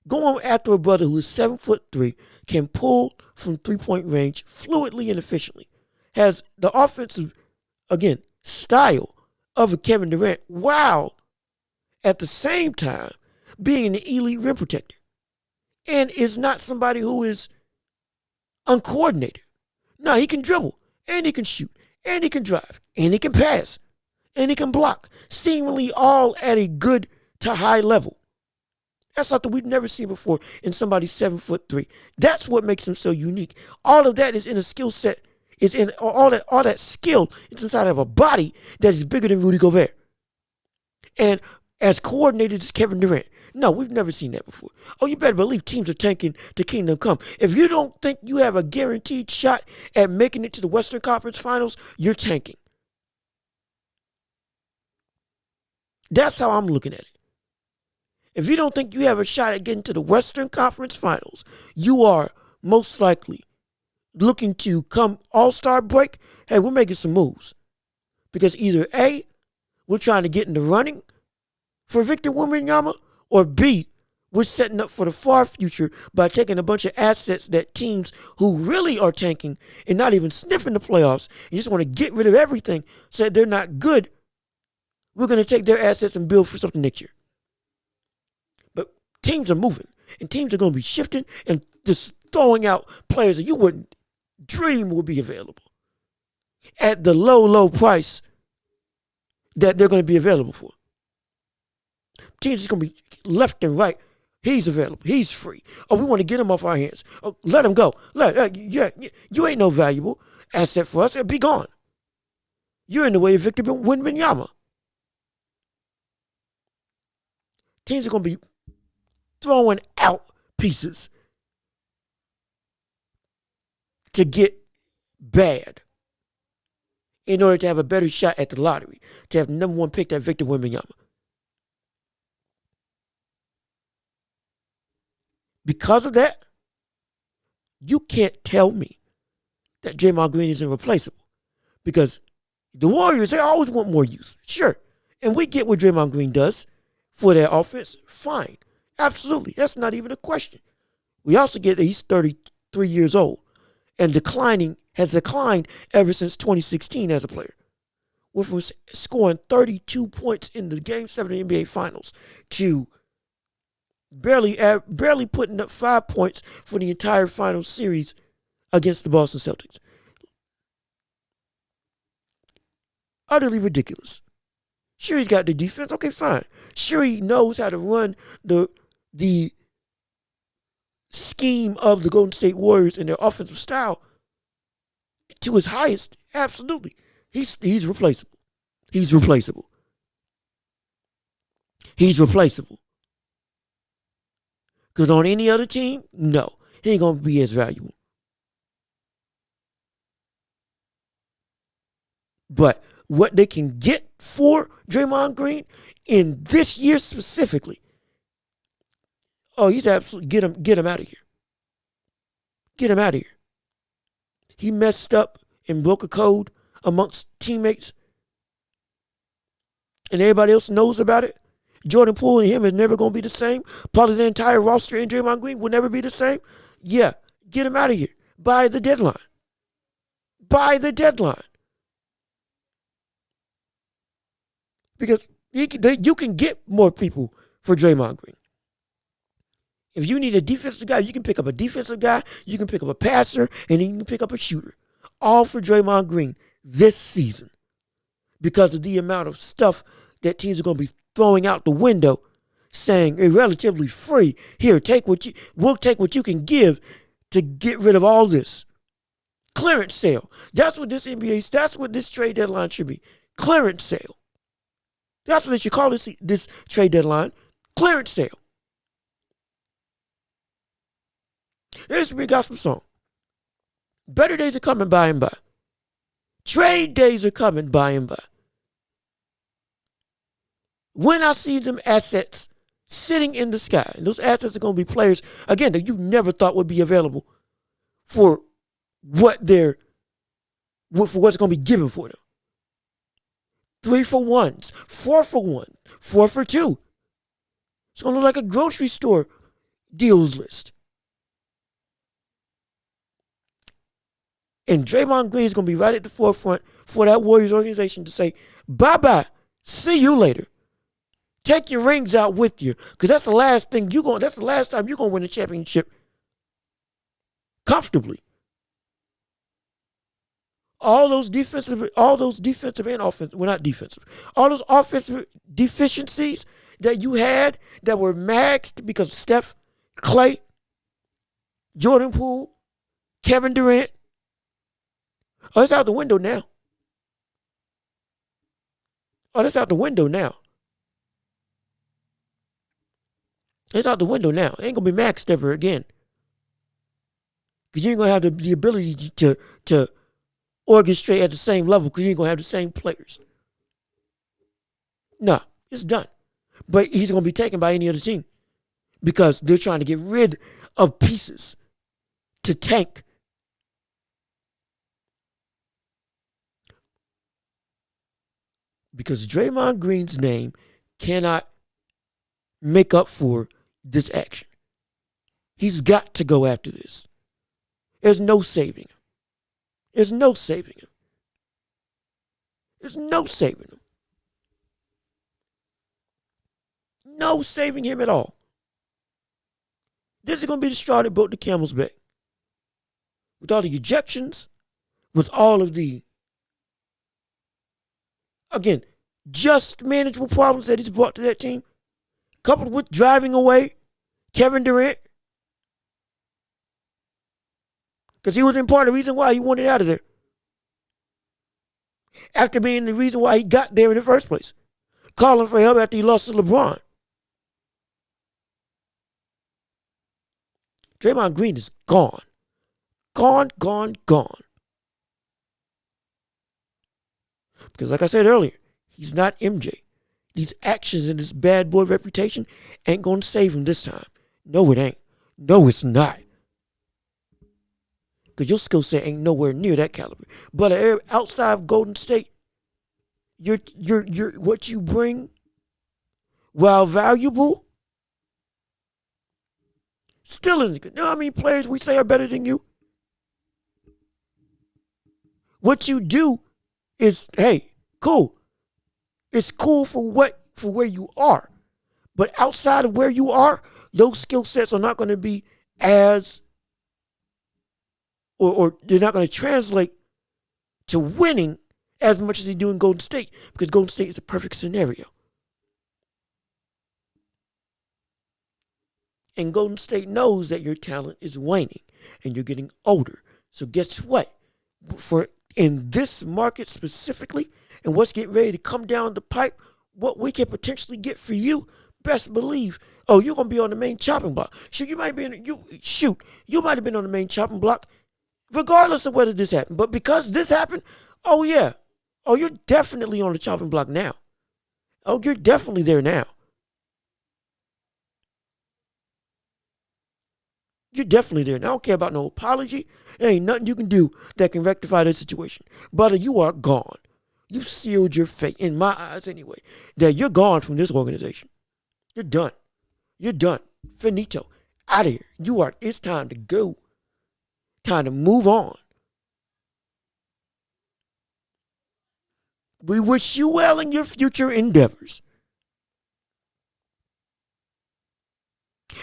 Going after a brother who is 7'3", can pull from 3-point range fluidly and efficiently, has the offensive, again, style of a Kevin Durant, while at the same time being an elite rim protector, and is not somebody who is uncoordinated. No, he can dribble, and he can shoot, and he can drive, and he can pass, and he can block, seemingly all at a good to high level. That's something we've never seen before in somebody 7'3". That's what makes him so unique. All of that is in a skill set. Is in all that skill. It's inside of a body that is bigger than Rudy Gobert, and as coordinated as Kevin Durant. No, we've never seen that before. Oh, you better believe teams are tanking to Kingdom Come. If you don't think you have a guaranteed shot at making it to the Western Conference Finals, you're tanking. That's how I'm looking at it. If you don't think you have a shot at getting to the Western Conference Finals, you are most likely looking to come All-Star break. Hey, we're making some moves. Because either A, we're trying to get in the running for Victor Wembanyama, or B, we're setting up for the far future by taking a bunch of assets that teams who really are tanking and not even sniffing the playoffs and just want to get rid of everything so that they're not good. We're going to take their assets and build for something next year. But teams are moving, and teams are going to be shifting and just throwing out players that you wouldn't dream would be available at the low price that they're going to be available for. Teams are going to be left and right. He's available. He's free. Oh, we want to get him off our hands. Oh, let him go. You ain't no valuable asset for us. Be gone. You're in the way of Victor Wembanyama. Teams are going to be throwing out pieces to get bad in order to have a better shot at the lottery, to have the number 1 pick at Victor Wembanyama. Because of that, you can't tell me that Draymond Green is irreplaceable. Because the Warriors, they always want more youth. Sure. And we get what Draymond Green does for their offense. Fine. Absolutely. That's not even a question. We also get that he's 33 years old and has declined ever since 2016 as a player. Went from scoring 32 points in the Game 7 of the NBA Finals to barely putting up 5 points for the entire final series against the Boston Celtics. Utterly ridiculous. Sure, he's got the defense. Okay, fine. Sure, he knows how to run the scheme of the Golden State Warriors and their offensive style to his highest. Absolutely. He's replaceable. He's replaceable. He's replaceable. Because on any other team, no. He ain't going to be as valuable. But what they can get for Draymond Green in this year specifically, oh, he's absolutely get him out of here. Get him out of here. He messed up and broke a code amongst teammates, and everybody else knows about it. Jordan Poole and him is never going to be the same. Probably the entire roster and Draymond Green will never be the same. Yeah, get him out of here by the deadline. By the deadline. Because you can get more people for Draymond Green. If you need a defensive guy, you can pick up a defensive guy, you can pick up a passer, and then you can pick up a shooter. All for Draymond Green this season. Because of the amount of stuff that teams are going to be throwing out the window, saying it's relatively free. Here, we'll take what you can give to get rid of all this. Clearance sale. That's what this trade deadline should be. Clearance sale. That's what they should call this trade deadline. Clearance sale. There's a big gospel song. Better days are coming by and by. Trade days are coming by and by. When I see them assets sitting in the sky, and those assets are going to be players, again, that you never thought would be available for what's going to be given for them. 3 for 1s, 4 for 1, 4 for 2. It's going to look like a grocery store deals list. And Draymond Green is going to be right at the forefront for that Warriors organization to say, bye-bye, see you later. Take your rings out with you, because that's the last time you're going to win a championship comfortably. All those defensive and offensive, well, not defensive, all those offensive deficiencies that you had that were maxed because of Steph, Clay, Jordan Poole, Kevin Durant. Oh, it's out the window now. It's out the window now. It ain't going to be maxed ever again. Because you ain't going to have the ability to orchestrate at the same level, because you ain't going to have the same players. No, it's done. But he's going to be taken by any other team because they're trying to get rid of pieces to tank. Because Draymond Green's name cannot make up for this action. He's got to go after this. There's no saving him. There's no saving him. There's no saving him. No saving him at all. This is going to be the straw that broke the camel's back. With all the ejections, with all of the, again, just manageable problems that he's brought to that team, coupled with driving away Kevin Durant, because he was in part of the reason why he wanted out of there. After being the reason why he got there in the first place. Calling for help after he lost to LeBron. Draymond Green is gone. Gone. Because like I said earlier, he's not MJ. These actions and this bad boy reputation ain't going to save him this time. No, it ain't. No, it's not. Because your skill set ain't nowhere near that caliber. But outside of Golden State, you're what you bring, while valuable, still isn't good. You know how many players we say are better than you? What you do is, hey, cool. It's cool for where you are. But outside of where you are, those skill sets are not going to be as, or they're not going to translate to winning as much as they do in Golden State, because Golden State is a perfect scenario. And Golden State knows that your talent is waning and you're getting older. So guess what? For in this market specifically, and what's getting ready to come down the pipe, what we can potentially get for you, best believe, you're gonna be on the main chopping block. You might have been on the main chopping block, regardless of whether this happened. But because this happened, oh yeah, Oh, you're definitely on the chopping block now. Oh, you're definitely there now. You're definitely there. And I don't care about no apology. There ain't nothing you can do that can rectify this situation. Brother, you are gone. You sealed your fate, in my eyes anyway, that you're gone from this organization. You're done. You're done. Finito. Out of here. It's time to go. Time to move on. We wish you well in your future endeavors.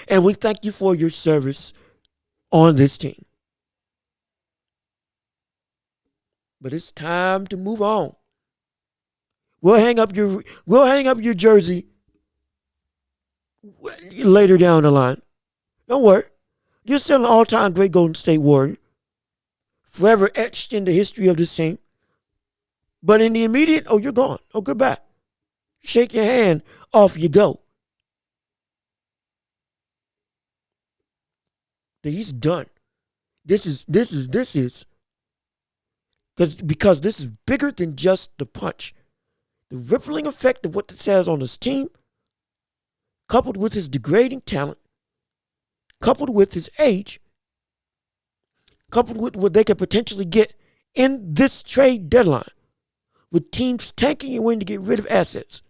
And we thank you for your service on this team. But it's time to move on. We'll hang up your jersey later down the line. Don't worry. You're still an all-time great Golden State Warrior. Forever etched in the history of this team. But in the immediate, oh, you're gone. Oh, goodbye. Shake your hand, off you go. He's done. This is because this is bigger than just the punch. The rippling effect of what this has on his team, coupled with his degrading talent, coupled with his age, coupled with what they could potentially get in this trade deadline, with teams tanking and wanting to get rid of assets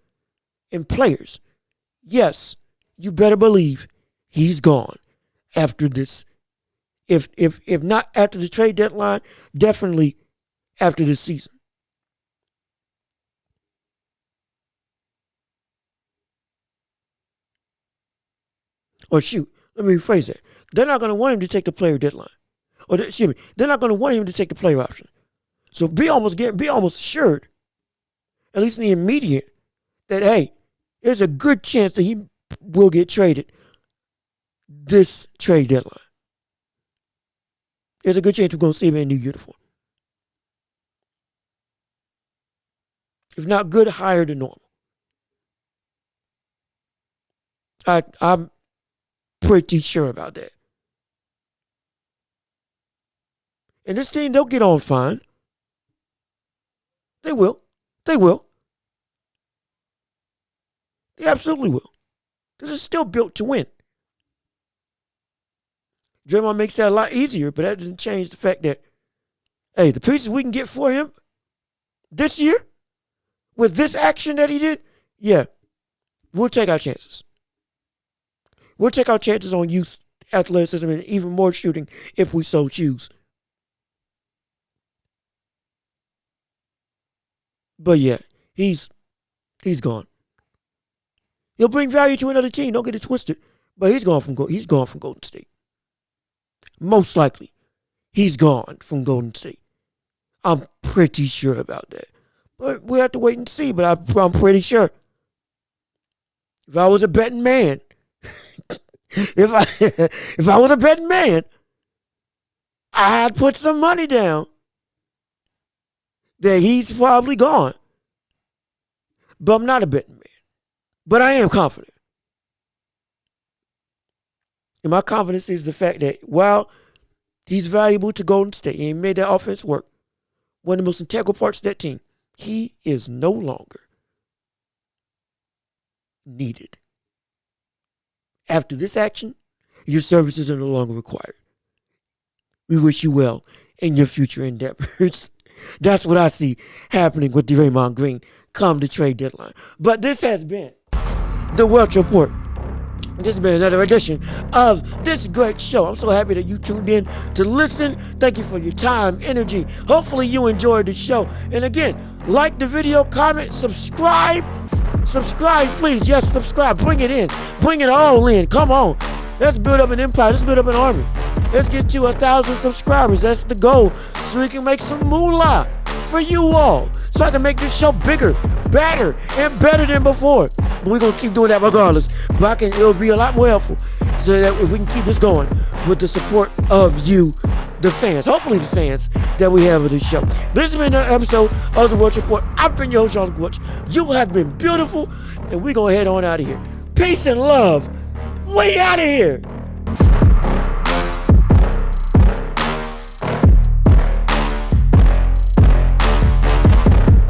and players. Yes, you better believe he's gone after this. If not after the trade deadline, definitely after this season. Or shoot, let me rephrase that. They're not going to want him to take the player deadline. They're not going to want him to take the player option. So be almost assured, at least in the immediate, that hey, there's a good chance that he will get traded this trade deadline. There's a good chance we're going to see him in a new uniform. If not good, higher than normal. I'm pretty sure about that. And this team, they'll get on fine. They will. They will. They absolutely will. Because it's still built to win. Draymond makes that a lot easier, but that doesn't change the fact that, hey, the pieces we can get for him this year, with this action that he did, yeah, we'll take our chances. We'll take our chances on youth athleticism and even more shooting if we so choose. But yeah, he's gone. He'll bring value to another team. Don't get it twisted. But he's gone from Golden State. Most likely, he's gone from Golden State. I'm pretty sure about that. But we'll have to wait and see. But I'm pretty sure. If I was a betting man, if I was a betting man, I'd put some money down that he's probably gone. But I'm not a betting man. But I am confident. And my confidence is the fact that while he's valuable to Golden State and he made that offense work, one of the most integral parts of that team, he is no longer needed. After this action, your services are no longer required. We wish you well in your future endeavors. That's what I see happening with Draymond Green come the trade deadline. But this has been the Welch Report. This has been another edition of this great show. I'm so happy that you tuned in to listen. Thank you for your time, energy. Hopefully you enjoyed the show. And again, like the video, comment, subscribe. Subscribe, please. Yes, subscribe. Bring it in. Bring it all in. Come on. Let's build up an empire. Let's build up an army. Let's get to 1,000 subscribers. That's the goal. So we can make some moolah for you all. So I can make this show bigger, better, and better than before. But we're going to keep doing that regardless. But it'll be a lot more helpful so that if we can keep this going with the support of you, the fans. Hopefully the fans that we have of this show. This has been another episode of The Welch Report. I've been your host, Jonathan Welch. You have been beautiful. And we're going to head on out of here. Peace and love. We out of here.